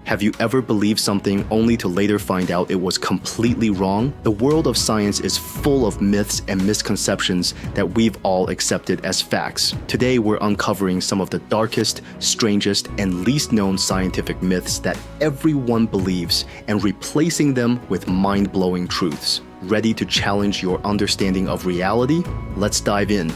Have you ever believed something only to later find out it was completely wrong? The world of science is full of myths and misconceptions that we've all accepted as facts. Today, we're uncovering some of the darkest, strangest, and least known scientific myths that everyone believes and replacing them with mind-blowing truths. Ready to challenge your understanding of reality? Let's dive in.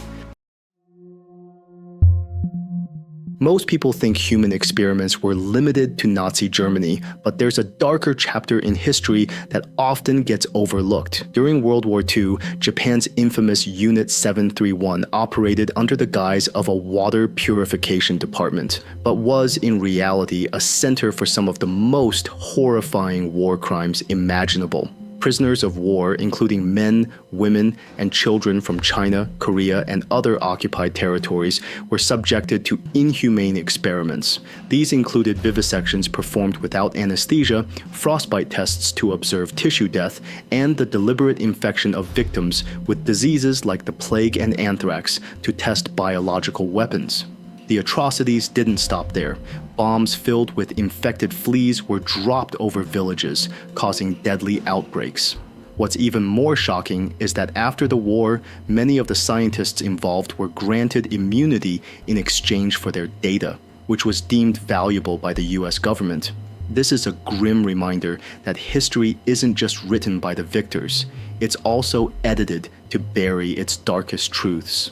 Most people think human experiments were limited to Nazi Germany, but there's a darker chapter in history that often gets overlooked. During World War II, Japan's infamous Unit 731 operated under the guise of a water purification department, but was in reality a center for some of the most horrifying war crimes imaginable. Prisoners of war, including men, women, and children from China, Korea, and other occupied territories, were subjected to inhumane experiments. These included vivisections performed without anesthesia, frostbite tests to observe tissue death, and the deliberate infection of victims with diseases like the plague and anthrax to test biological weapons. The atrocities didn't stop there. Bombs filled with infected fleas were dropped over villages, causing deadly outbreaks. What's even more shocking is that after the war, many of the scientists involved were granted immunity in exchange for their data, which was deemed valuable by the US government. This is a grim reminder that history isn't just written by the victors, it's also edited to bury its darkest truths.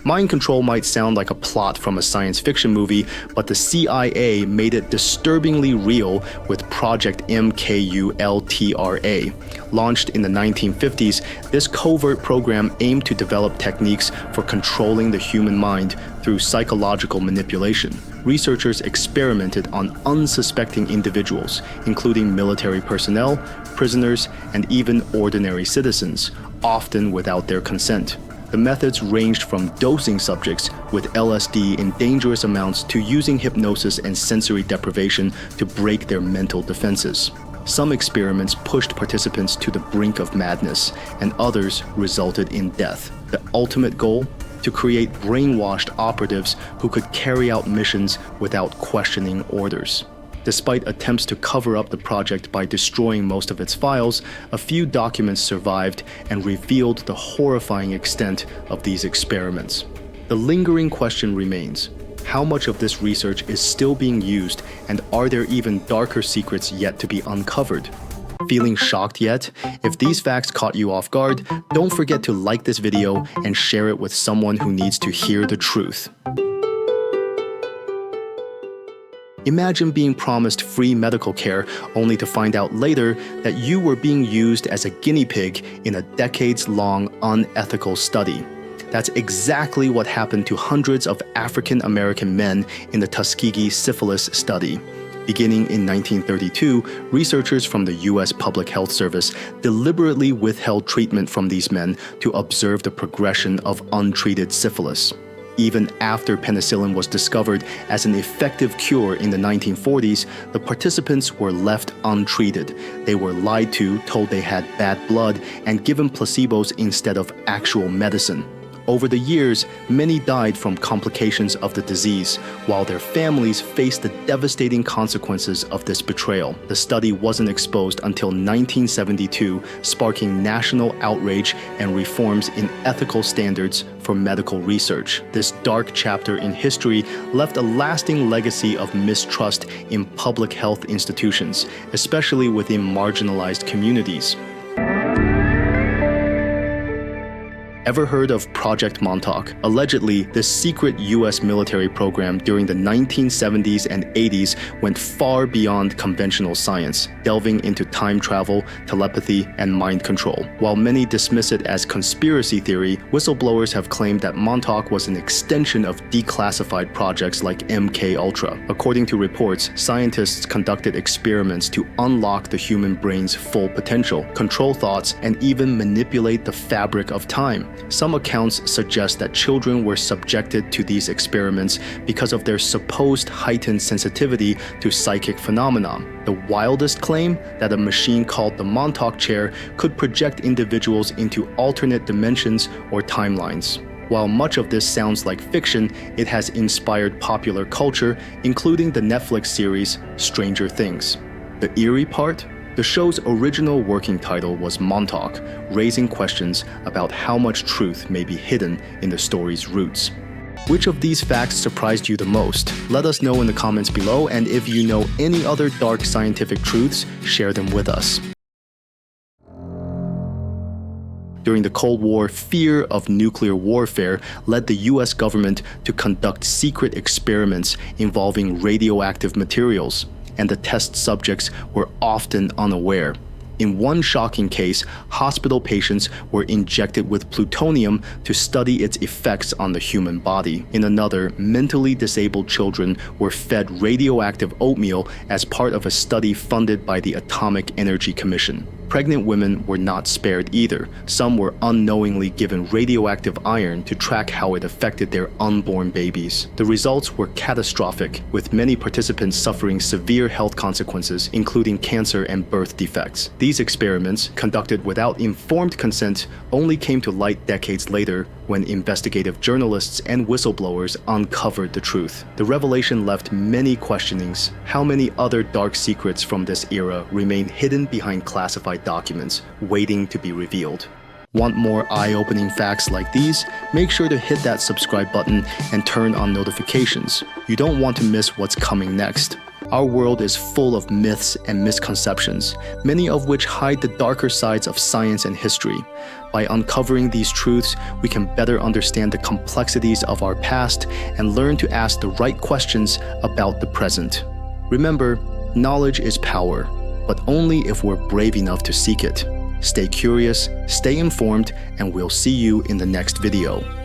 Mind control might sound like a plot from a science fiction movie, but the CIA made it disturbingly real with Project MKULTRA. Launched in the 1950s, this covert program aimed to develop techniques for controlling the human mind through psychological manipulation. Researchers experimented on unsuspecting individuals, including military personnel, prisoners, and even ordinary citizens, often without their consent. The methods ranged from dosing subjects with LSD in dangerous amounts to using hypnosis and sensory deprivation to break their mental defenses. Some experiments pushed participants to the brink of madness, and others resulted in death. The ultimate goal? To create brainwashed operatives who could carry out missions without questioning orders. Despite attempts to cover up the project by destroying most of its files, a few documents survived and revealed the horrifying extent of these experiments. The lingering question remains: how much of this research is still being used, and are there even darker secrets yet to be uncovered? Feeling shocked yet? If these facts caught you off guard, don't forget to like this video and share it with someone who needs to hear the truth. Imagine being promised free medical care only to find out later that you were being used as a guinea pig in a decades-long unethical study. That's exactly what happened to hundreds of African American men in the Tuskegee Syphilis Study. Beginning in 1932, researchers from the US Public Health Service deliberately withheld treatment from these men to observe the progression of untreated syphilis. Even after penicillin was discovered as an effective cure in the 1940s, the participants were left untreated. They were lied to, told they had bad blood, and given placebos instead of actual medicine. Over the years, many died from complications of the disease, while their families faced the devastating consequences of this betrayal. The study wasn't exposed until 1972, sparking national outrage and reforms in ethical standards for medical research. This dark chapter in history left a lasting legacy of mistrust in public health institutions, especially within marginalized communities. Ever heard of Project Montauk? Allegedly, this secret US military program during the 1970s and 80s went far beyond conventional science, delving into time travel, telepathy, and mind control. While many dismiss it as conspiracy theory, whistleblowers have claimed that Montauk was an extension of declassified projects like MKUltra. According to reports, scientists conducted experiments to unlock the human brain's full potential, control thoughts, and even manipulate the fabric of time. Some accounts suggest that children were subjected to these experiments because of their supposed heightened sensitivity to psychic phenomena. The wildest claim, that a machine called the Montauk chair could project individuals into alternate dimensions or timelines. While much of this sounds like fiction, it has inspired popular culture, including the Netflix series Stranger Things. The eerie part? The show's original working title was Montauk, raising questions about how much truth may be hidden in the story's roots. Which of these facts surprised you the most? Let us know in the comments below, and if you know any other dark scientific truths, share them with us. During the Cold War, fear of nuclear warfare led the US government to conduct secret experiments involving radioactive materials, and the test subjects were often unaware. In one shocking case, hospital patients were injected with plutonium to study its effects on the human body. In another, mentally disabled children were fed radioactive oatmeal as part of a study funded by the Atomic Energy Commission. Pregnant women were not spared either. Some were unknowingly given radioactive iron to track how it affected their unborn babies. The results were catastrophic, with many participants suffering severe health consequences, including cancer and birth defects. These experiments, conducted without informed consent, only came to light decades later when investigative journalists and whistleblowers uncovered the truth. The revelation left many questionings. How many other dark secrets from this era remain hidden behind classified documents, waiting to be revealed? Want more eye-opening facts like these? Make sure to hit that subscribe button and turn on notifications. You don't want to miss what's coming next. Our world is full of myths and misconceptions, many of which hide the darker sides of science and history. By uncovering these truths, we can better understand the complexities of our past and learn to ask the right questions about the present. Remember, knowledge is power, but only if we're brave enough to seek it. Stay curious, stay informed, and we'll see you in the next video.